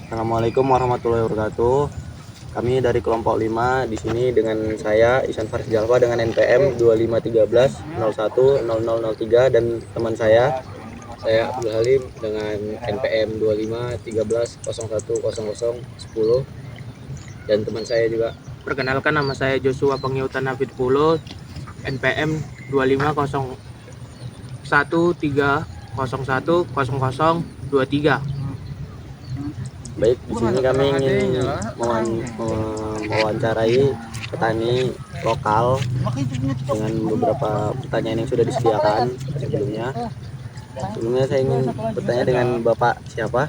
Assalamualaikum warahmatullahi wabarakatuh. Kami dari kelompok 5 di sini dengan saya Ihsan Faris Jalfa dengan NPM 2513010003 dan teman saya Abdul Halim dengan NPM 2513010010 dan teman saya juga. Perkenalkan, nama saya Joshua Pengyutan Hafid Pulo, NPM 250130100023. Baik, di sini kami ingin mewawancarai petani lokal dengan beberapa pertanyaan yang sudah disediakan sebelumnya. Sebelumnya saya ingin bertanya dengan Bapak siapa?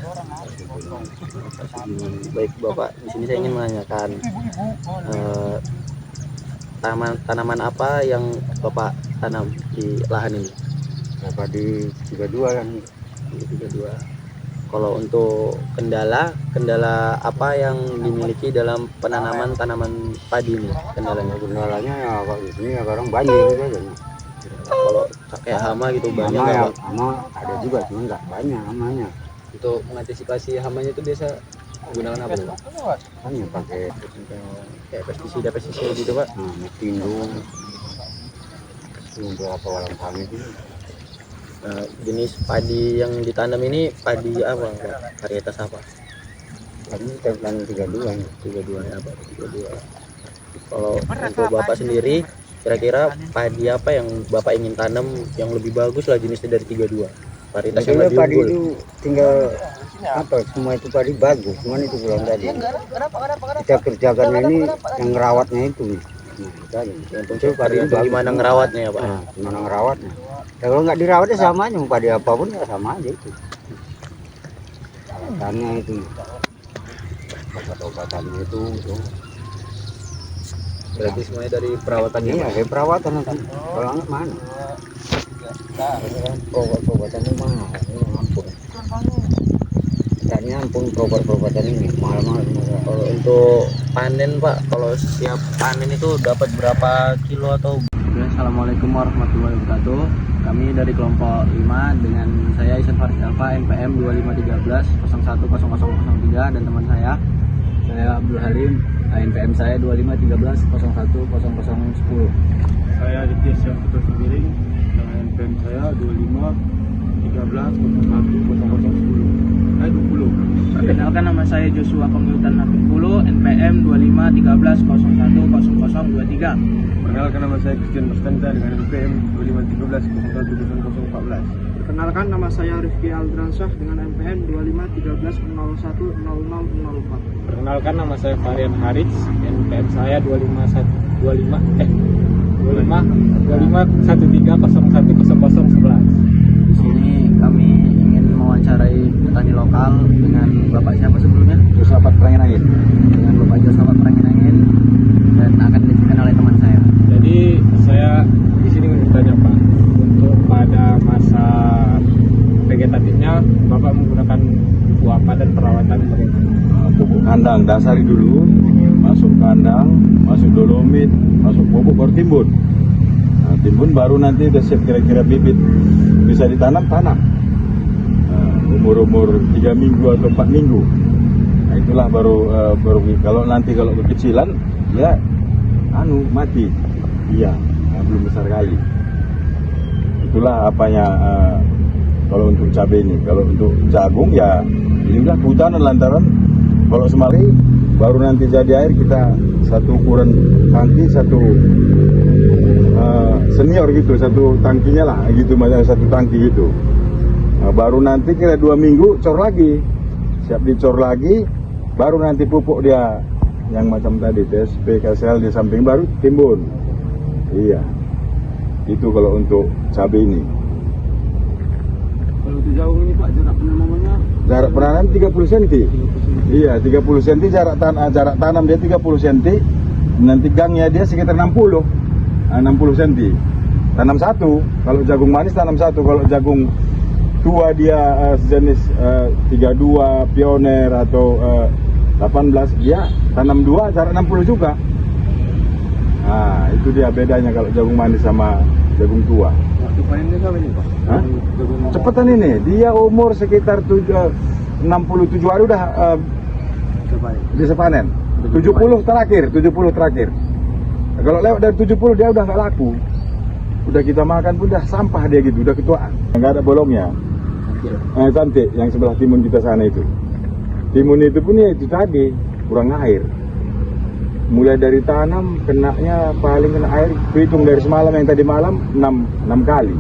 Baik Bapak, di sini saya ingin menanyakan tanaman apa yang Bapak tanam di lahan ini? Padi 32 kan. 32. Kalau untuk kendala apa yang dimiliki dalam penanaman tanaman padi ini? Kendalanya ya kalau di sini ya sekarang banjir gitu. Kalau kayak hama gitu banyak Hama ya, Pak? hama ada juga cuma nggak banyak hamanya. Untuk mengantisipasi hamanya itu biasa menggunakan apa tuh, Pak? Kan ya pakai Kayak pestisida gitu Pak? tindung beberapa walang kami itu. Jenis padi yang ditanam ini padi apa Pak? Varietas apa? Kami tanam 32 ya. 32 ya Pak? 32. Kalau untuk Bapak sendiri kira-kira padi apa yang Bapak ingin tanam yang lebih bagus lah jenisnya dari 32? Varietas yang Sebetulnya lebih padi unggul. itu tinggal apa semua itu padi bagus, cuman itu belum tadi. Kita kerjakan ini yang ngerawatnya itu. Nah, itu aja. Untuk padi itu gimana ngerawatnya ya Pak? Nah, gimana ngerawatnya? Ya, kalau nggak dirawat ya sama aja, mau padi apapun ya sama aja itu. Alasannya itu, obat-obatannya itu. Berarti semuanya dari perawatannya Iya, Pak? dari perawatan nanti. Kalau nggak mana? Obat-obatan itu mahal, ini ampun. Tanya ampun obat-obatan ini mahal-mahal. Kalau untuk panen Pak, kalau siap panen itu dapat berapa kilo atau? Assalamualaikum warahmatullahi wabarakatuh. Kami dari kelompok 5 dengan saya Ihsan Faris Jalfa, NPM 2513010003 dan teman saya Abdul Halim, NPM saya 2513010010. Saya Aditya Syafruddin Sembiring dengan NPM saya 2513010010. Perkenalkan, nama saya Joshua Pengyutan Hafid Pulo, NPM 2513010023. Perkenalkan, nama saya Christian Mustanta dengan NPM 2513010014. Perkenalkan, nama saya Rifki Aldransyah dengan NPM 2513010004. Perkenalkan, nama saya Varian Harits, NPM saya 2513010011. Di sini kami ingin mewawancarai petani lokal dengan Bapak siapa sebelumnya? Sahabat Perangin Dengan Bapak Joshua Pengyutan dan akan dilanjutkan oleh teman saya. Jadi saya di sini ingin bertanya Pak, untuk pada masa vegetatifnya Bapak menggunakan pupuk apa dan perawatan mereka? Pupuk kandang, dasari dulu, masuk kandang, masuk dolomit, masuk pupuk baru timbun. Nah, timbun baru nanti udah siap kira-kira bibit bisa ditanam. Umur 3 minggu atau 4 minggu. Nah, itulah baru kalau kekecilan ya mati. Iya, belum besar kali. Itulah apanya kalau untuk cabai ini. Kalau untuk jagung ya ini udah kehutanan lantaran kalau semali baru nanti jadi air kita satu ukuran tangki, satu senior gitu, satu tangkinya lah gitu, macam satu tangki gitu. Nah, baru nanti kira 2 minggu cor lagi, siap dicor lagi, baru nanti pupuk dia yang macam tadi TSP, KSL di samping baru timbun. Iya, itu kalau untuk cabai ini. Kalau untuk jagung ini Pak, jarak penanamannya? Jarak penanam 30 cm. Iya, 30 cm jarak tanam dia 30 cm. Nanti gangnya dia sekitar 60 cm. Tanam satu. Kalau jagung manis tanam satu. Kalau jagung tua dia sejenis 32 Pioneer atau 18 dia tanam 2 jarak 60 juga. Nah, itu dia bedanya kalau jagung manis sama jagung tua. Waktu panennya sama ini Pak? Cepetan ini, dia umur sekitar 67 hari udah bisa panen. 70 terakhir. Nah, kalau lewat dari 70 dia udah nggak laku. Udah kita makan pun udah sampah dia gitu, udah ketuaan. Nggak ada bolongnya. Cantik yang sebelah timun kita sana itu. Timun itu pun ya itu tadi kurang air. Mulai dari tanam kenanya paling kena air, hitung dari semalam yang tadi malam 6 kali.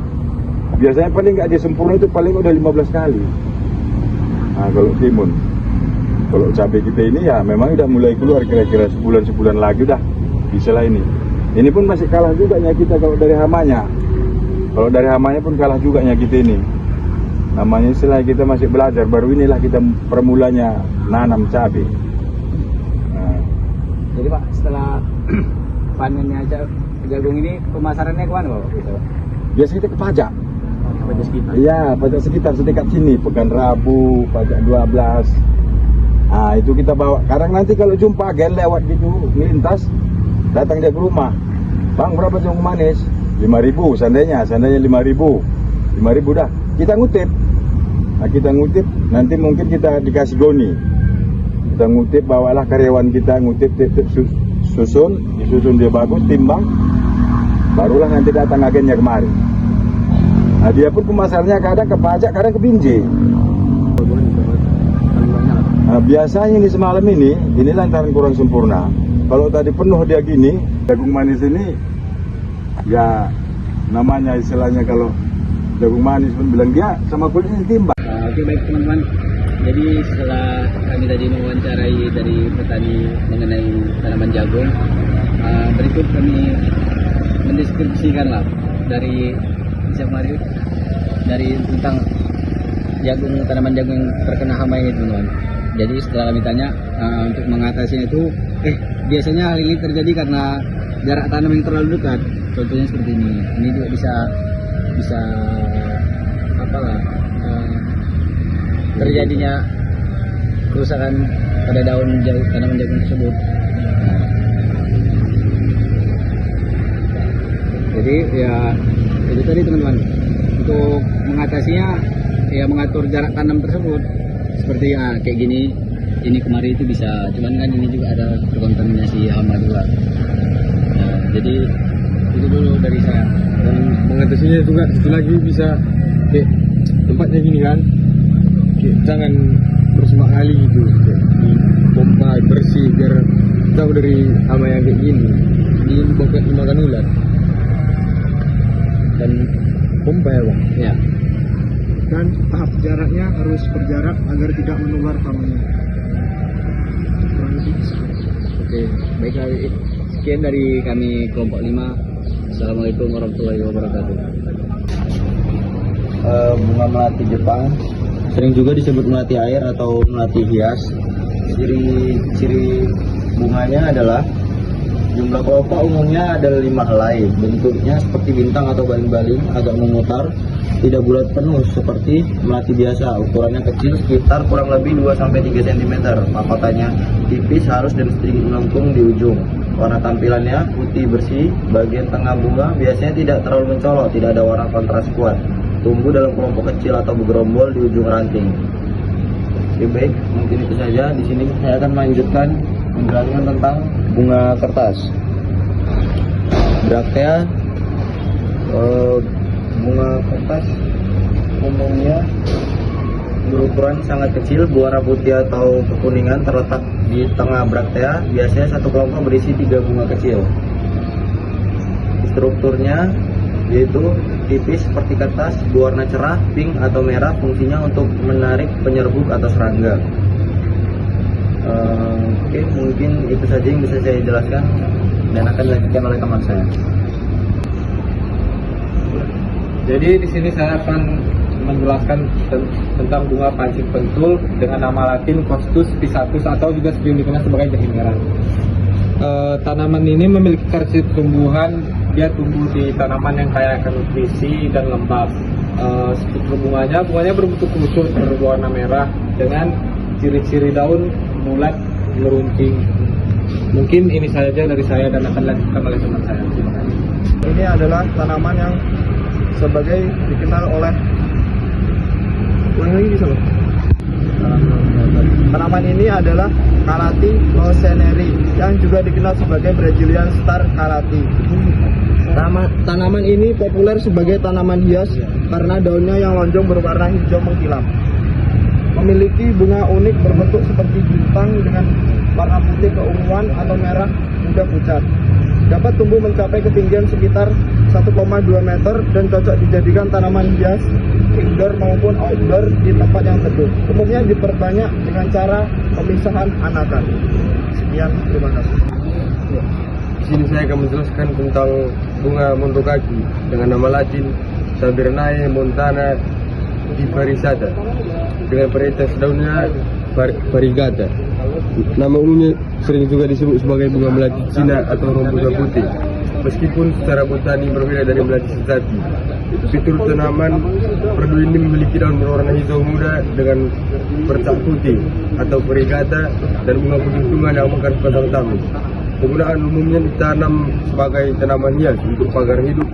Biasanya paling nggak dia sempurna itu paling udah 15 kali. Nah kalau timun, kalau cabai kita ini ya memang udah mulai keluar kira-kira sebulan lagi udah bisa lah ini. Ini pun masih kalah juga kita kalau dari hamanya. Kalau dari hamanya pun kalah juga kita ini. Namanya istilah kita masih belajar, baru inilah kita permulanya nanam cabai. Jadi Pak, setelah panennya jagung ini pemasarannya kemana Pak? Biasa kita ke pajak. Pajak sekitar. Iya, pajak sekitar sedekat sini, Pekan Rabu, pajak 12. Nah, itu kita bawa. Kadang nanti kalau jumpa agen lewat gitu, melintas, datang dia ke rumah. Bang, berapa jagung manis? 5.000 seandainya 5.000. 5.000 dah. Kita ngutip. Nah, kita ngutip, nanti mungkin kita dikasih goni. Kita ngutip, bawalah karyawan kita ngutip, disusun dia bagus, timbang, barulah nanti datang agennya kemari. Nah dia pun pemasarannya kadang ke pajak, kadang ke Binjai. Nah, biasanya ini semalam ini lantaran kurang sempurna. Kalau tadi penuh dia gini, jagung manis ini ya namanya istilahnya kalau jagung manis pun bilang dia sama kulitnya timbang. Oke baik teman-teman. Jadi setelah kami tadi mewawancarai dari petani mengenai tanaman jagung, berikut kami mendeskripsikan lah dari Siap Mario dari tentang tanaman jagung yang terkena hama ini teman-teman. Jadi setelah kami tanya untuk mengatasinya itu, biasanya hal ini terjadi karena jarak tanam yang terlalu dekat. Contohnya seperti ini. Ini juga bisa apalah. Terjadinya kerusakan pada daun tanaman jagung tersebut. Jadi ya itu tadi teman-teman, untuk mengatasinya ya mengatur jarak tanam tersebut seperti kayak gini. Ini kemarin itu bisa, cuman kan ini juga ada terkontaminasi hama juga. Nah, jadi itu dulu dari saya. Dan mengatasinya juga itu lagi bisa kayak tempatnya gini kan, jangan bersemak kali gitu, dipompa bersih biar tahu dari hama yang kayak gini. Ini dimakan ular dan pompa ya Bang. Ya. Dan tahap jaraknya harus berjarak agar tidak menular hamanya. Kurang lebih seperti itu. Oke, baiklah. Sekian dari kami kelompok 5. Assalamualaikum warahmatullahi wabarakatuh. Bunga melati Jepang sering juga disebut melati air atau melati hias. Ciri bunganya adalah jumlah kelopak umumnya ada 5 helai. Bentuknya seperti bintang atau baling-baling, agak memutar, tidak bulat penuh seperti melati biasa. Ukurannya kecil, sekitar kurang lebih 2-3 cm. Mahkotanya tipis, halus dan sedikit melengkung di ujung. Warna tampilannya putih bersih. Bagian tengah bunga biasanya tidak terlalu mencolok, tidak ada warna kontras kuat. Tumbuh dalam kelompok kecil atau bergerombol di ujung ranting. Oke, baik, mungkin itu saja. Di sini saya akan melanjutkan menjelaskan tentang bunga kertas. Braktea bunga kertas umumnya berukuran sangat kecil, berwarna putih atau kekuningan, terletak di tengah braktea. Biasanya satu kelompok berisi 3 bunga kecil. Strukturnya yaitu tipis seperti kertas, berwarna cerah, pink atau merah. Fungsinya untuk menarik penyerbuk atau serangga. Oke, mungkin itu saja yang bisa saya jelaskan dan akan dilanjutkan oleh teman saya. Jadi di sini saya akan menjelaskan tentang bunga pancing pentul dengan nama latin Costus pisatus atau juga sering dikenal sebagai jahe merah. Tanaman ini memiliki karakteristik tumbuhan, dia tumbuh di tanaman yang kaya akan nutrisi dan lembab. Struktur bunganya berbentuk kerucut berwarna merah dengan ciri-ciri daun bulat merunting. Mungkin ini saja dari saya dan akan dilanjutkan oleh teman saya. Terima kasih. Ini adalah tanaman yang sebagai dikenal oleh Tanaman ini adalah Calathi roseneri yang juga dikenal sebagai Brazilian Star Calathi. Tanaman ini populer sebagai tanaman hias karena daunnya yang lonjong berwarna hijau mengkilap. Memiliki bunga unik berbentuk seperti bintang dengan warna putih keunguan atau merah muda pucat. Dapat tumbuh mencapai ketinggian sekitar 1,2 meter dan cocok dijadikan tanaman hias indoor maupun outdoor di tempat yang teduh. Umumnya diperbanyak dengan cara pemisahan anakan. Sekian, terima kasih. Di sini saya akan menjelaskan tentang bunga montokaki dengan nama Latin Tabernae montana divarisata dengan varietas daunnya variegata. Nama umumnya sering juga disebut sebagai bunga melati Cina atau rombusta putih. Meskipun secara botani berbeda dari melati sejati, fitur tanaman perdu ini memiliki daun berwarna hijau muda dengan bercak putih atau variegata dan bunga putih tunggal yang mekar sebatang tamu. Penggunaan umumnya ditanam sebagai tanaman hias untuk pagar hidup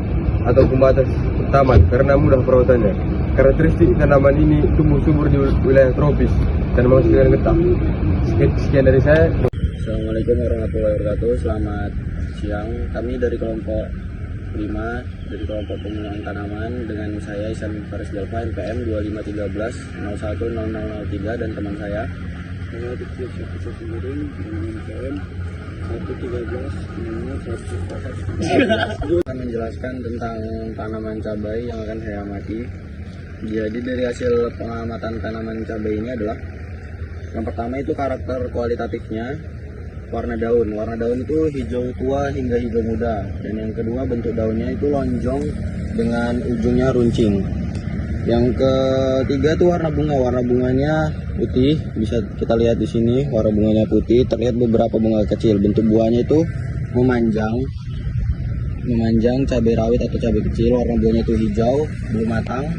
atau pembatas taman karena mudah perawatannya. Karakteristik tanaman ini tumbuh subur di wilayah tropis dan menghasilkan getah. Sekian dari saya. Assalamualaikum warahmatullahi wabarakatuh. Selamat siang. Kami dari kelompok 5 dari kelompok pengelolaan tanaman dengan saya Isan Faris Jalfa NPM 2513 010003 dan teman saya akan menjelaskan tentang tanaman cabai yang akan saya amati. Jadi dari hasil pengamatan tanaman cabai ini adalah yang pertama itu karakter kualitatifnya, warna daun. Warna daun itu hijau tua hingga hijau muda. Dan yang kedua bentuk daunnya itu lonjong dengan ujungnya runcing. Yang ketiga itu warna bunga. Warna bunganya putih, bisa kita lihat di sini warna bunganya putih. Terlihat beberapa bunga kecil. Bentuk buahnya itu memanjang cabai rawit atau cabai kecil. Warna buahnya itu hijau, belum matang.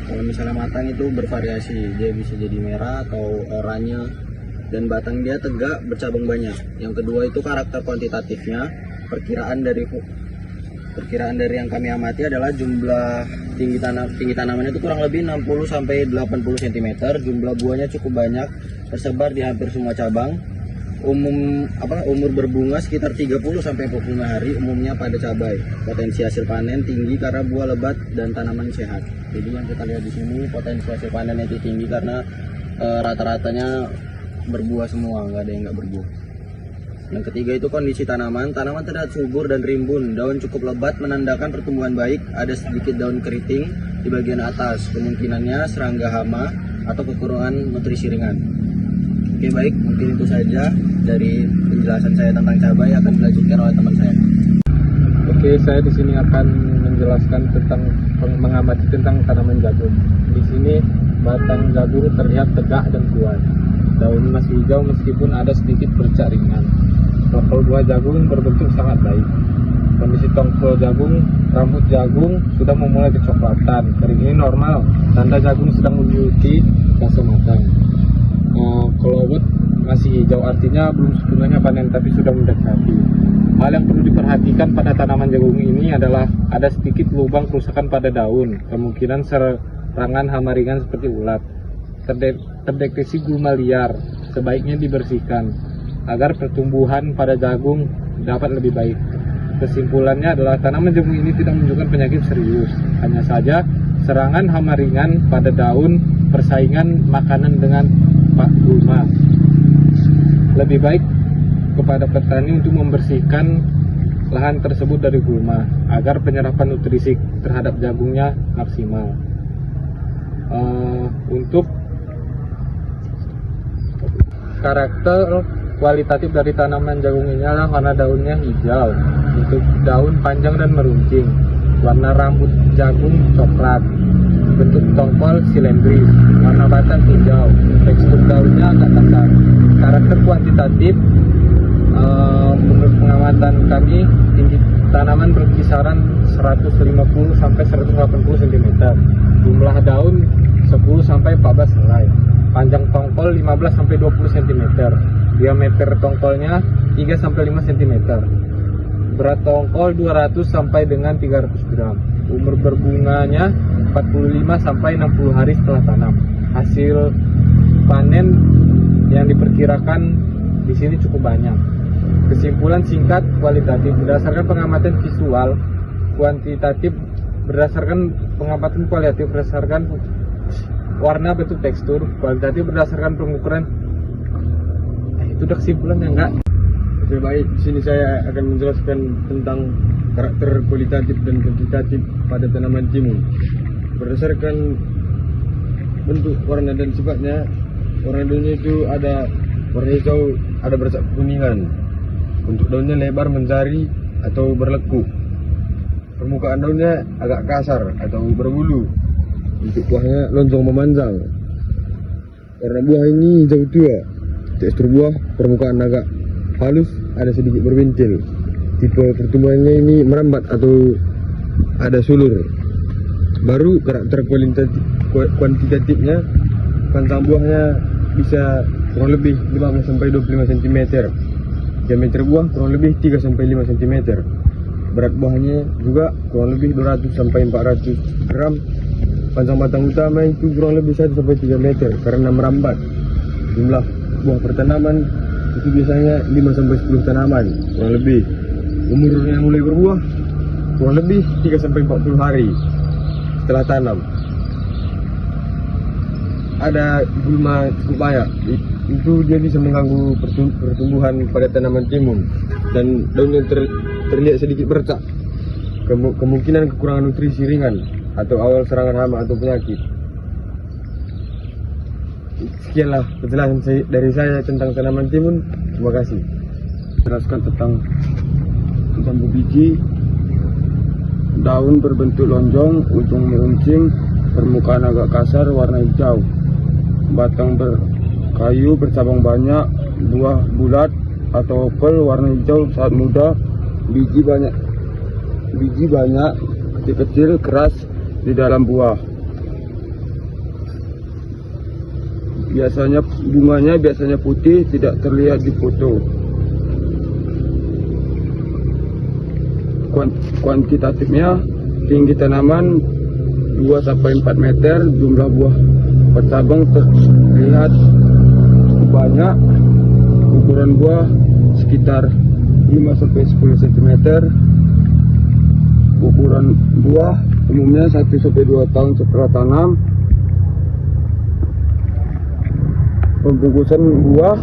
Kalau misalnya matang itu bervariasi, dia bisa jadi merah atau oranye. Dan batang dia tegak, bercabang banyak. Yang kedua itu karakter kuantitatifnya. Perkiraan dari yang kami amati adalah jumlah tinggi tanamannya itu kurang lebih 60 sampai 80 cm. Jumlah buahnya cukup banyak, tersebar di hampir semua cabang. Umur berbunga sekitar 30 sampai 45 hari umumnya pada cabai. Potensi hasil panen tinggi karena buah lebat dan tanaman sehat. Jadi yang kita lihat di sini potensi hasil panen itu tinggi karena rata-ratanya berbuah semua, nggak ada yang nggak berbuah. Yang ketiga itu kondisi tanaman terlihat subur dan rimbun, daun cukup lebat menandakan pertumbuhan baik, ada sedikit daun keriting di bagian atas, kemungkinannya serangga hama atau kekurangan nutrisi ringan. Oke baik, mungkin itu saja dari penjelasan saya tentang cabai, akan dilanjutkan oleh teman saya. Oke, saya di sini akan menjelaskan tentang mengamati tentang tanaman jagung. Di sini batang jagung terlihat tegak dan kuat. Daun masih hijau meskipun ada sedikit bercak ringan. Tongkol buah jagung berbentuk sangat baik. Kondisi tongkol jagung, rambut jagung sudah memulai kecoklatan. Kering ini normal, tanda jagung sedang menyuti fase matang. Kalau wet masih hijau artinya belum sepenuhnya panen tapi sudah mendekati. Hal yang perlu diperhatikan pada tanaman jagung ini adalah ada sedikit lubang kerusakan pada daun, kemungkinan serangan hama ringan seperti ulat. Terdeteksi gulma liar, sebaiknya dibersihkan agar pertumbuhan pada jagung dapat lebih baik. Kesimpulannya adalah tanaman jagung ini tidak menunjukkan penyakit serius, hanya saja serangan hama ringan pada daun, persaingan makanan dengan gulma. Lebih baik kepada petani untuk membersihkan lahan tersebut dari gulma agar penyerapan nutrisi terhadap jagungnya maksimal. Untuk karakter kualitatif dari tanaman jagung ini adalah warna daunnya hijau, bentuk daun panjang dan meruncing, warna rambut jagung coklat, bentuk tongkol silindris, warna batang hijau, tekstur daunnya agak kasar. Karakter kuantitatif, menurut pengamatan kami, tinggi tanaman berkisaran 150 sampai 180 cm, jumlah daun 10 sampai 14 helai, panjang tongkol 15 sampai 20 cm, diameter tongkolnya 3 sampai 5 cm, berat tongkol 200 sampai dengan 300 gram, umur berbunganya 45 sampai 60 hari setelah tanam. Hasil panen yang diperkirakan di sini cukup banyak. Kesimpulan singkat kualitatif berdasarkan pengamatan visual, kuantitatif berdasarkan pengamatan kualitatif berdasarkan warna, bentuk, tekstur, kualitatif berdasarkan pengukuran. Itu udah kesimpulannya enggak? Oke, baik, di sini saya akan menjelaskan tentang karakter kualitatif dan kuantitatif pada tanaman timun. Berdasarkan bentuk, warna dan sifatnya, warna daunnya itu ada warna hijau, ada bercak kuningan. Untuk daunnya lebar mencari atau berlekuk. Permukaan daunnya agak kasar atau berbulu. Untuk buahnya lonjong memanjang. Warna buah ini hijau tua. Tekstur buah permukaan agak halus, ada sedikit berbintil. Tipe pertumbuhannya ini merambat atau ada sulur. Baru karakter kuantitatifnya, panjang buahnya bisa kurang lebih 15-25 cm. Diameter buah kurang lebih 3-5 cm. Berat buahnya juga kurang lebih 200-400 gram. Panjang batang utama itu kurang lebih 1-3 meter karena merambat. Jumlah buah per tanaman itu biasanya 5-10 tanaman kurang lebih. Umurnya mulai berbuah kurang lebih 3-40 hari setelah tanam. Ada gulma cukup banyak, itu dia bisa mengganggu pertumbuhan pada tanaman timun dan daunnya terlihat sedikit bercak. Kemungkinan kekurangan nutrisi ringan atau awal serangan hama atau penyakit. Sekianlah penjelasan dari saya tentang tanaman timun. Terima kasih. Jelaskan tentang biji. Daun berbentuk lonjong, ujung meruncing, permukaan agak kasar, warna hijau. Batang berkayu, bercabang banyak, buah bulat atau oval, warna hijau saat muda. Biji banyak, kecil-kecil, keras di dalam buah. Bunganya biasanya putih, tidak terlihat di foto. Kuantitatifnya, tinggi tanaman 2-4 meter, jumlah buah per cabang terlihat cukup banyak. Ukuran buah sekitar 5-10 cm. Ukuran buah umumnya 1-2 tahun setelah tanam. Pembungkusan buah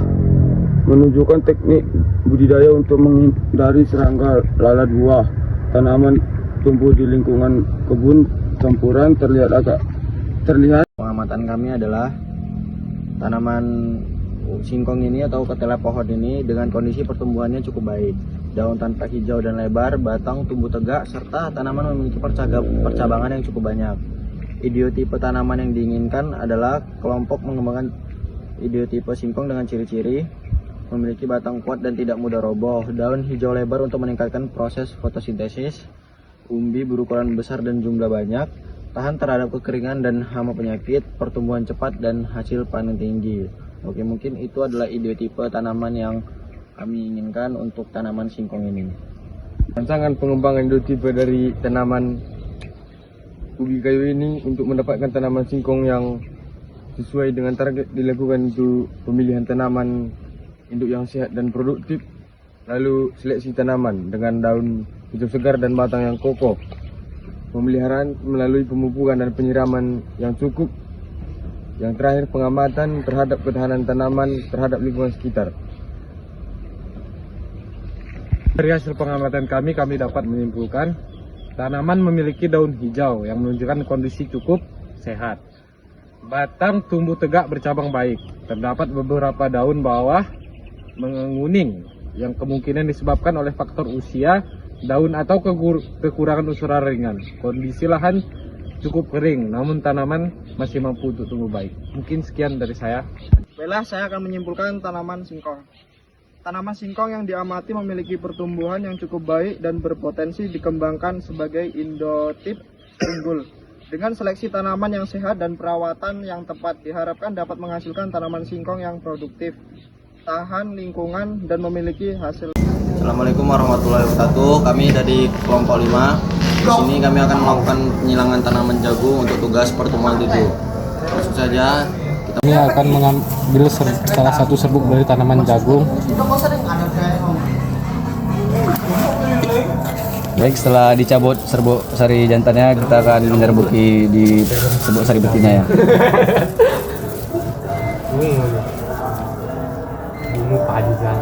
menunjukkan teknik budidaya untuk menghindari serangga lalat buah. Tanaman tumbuh di lingkungan kebun campuran terlihat. Pengamatan kami adalah tanaman singkong ini atau ketela pohon ini dengan kondisi pertumbuhannya cukup baik. Daun tampak hijau dan lebar, batang tumbuh tegak, serta tanaman memiliki percabangan yang cukup banyak. Ideotipe tanaman yang diinginkan adalah kelompok mengembangkan ideotipe singkong dengan ciri-ciri memiliki batang kuat dan tidak mudah roboh, daun hijau lebar untuk meningkatkan proses fotosintesis, umbi berukuran besar dan jumlah banyak, tahan terhadap kekeringan dan hama penyakit, pertumbuhan cepat dan hasil panen tinggi. Oke, mungkin itu adalah ideotipe tanaman yang kami inginkan untuk tanaman singkong ini. Rancangan pengembangan ideotipe dari tanaman ubi kayu ini untuk mendapatkan tanaman singkong yang sesuai dengan target dilakukan untuk pemilihan tanaman induk yang sehat dan produktif, lalu seleksi tanaman dengan daun hijau segar dan batang yang kokoh, pemeliharaan melalui pemupukan dan penyiraman yang cukup, yang terakhir pengamatan terhadap ketahanan tanaman terhadap lingkungan sekitar. Dari hasil pengamatan kami dapat menyimpulkan tanaman memiliki daun hijau yang menunjukkan kondisi cukup sehat. Batang tumbuh tegak bercabang baik. Terdapat beberapa daun bawah menguning yang kemungkinan disebabkan oleh faktor usia, daun atau kekurangan unsur ringan. Kondisi lahan cukup kering, namun tanaman masih mampu untuk tumbuh baik. Mungkin sekian dari saya. Baiklah, saya akan menyimpulkan tanaman singkong. Tanaman singkong yang diamati memiliki pertumbuhan yang cukup baik dan berpotensi dikembangkan sebagai indotip unggul. Dengan seleksi tanaman yang sehat dan perawatan yang tepat, diharapkan dapat menghasilkan tanaman singkong yang produktif, tahan lingkungan, dan memiliki hasil. Assalamualaikum warahmatullahi wabarakatuh. Kami dari kelompok 5. Di sini kami akan melakukan penyilangan tanaman jagung untuk tugas pertemuan 7. Langsung saja Kami akan mengambil salah satu serbuk dari tanaman jagung. Baik, setelah dicabut serbuk sari jantannya, kita akan menyerbuki di serbuk sari betina ya. Ini panjang.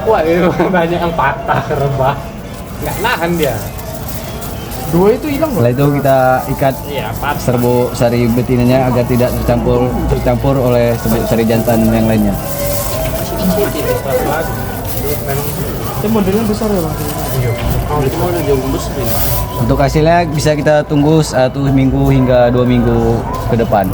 Wah, ini banyak yang patah, rebah. Nggak nahan dia. Dua itu hilang. Setelah itu kita ikat serbuk sari betinanya agar tidak tercampur oleh serbuk sari jantan yang lainnya. Modelnya besar ya bang. Untuk hasilnya bisa kita tunggu 1 minggu hingga 2 minggu ke depan.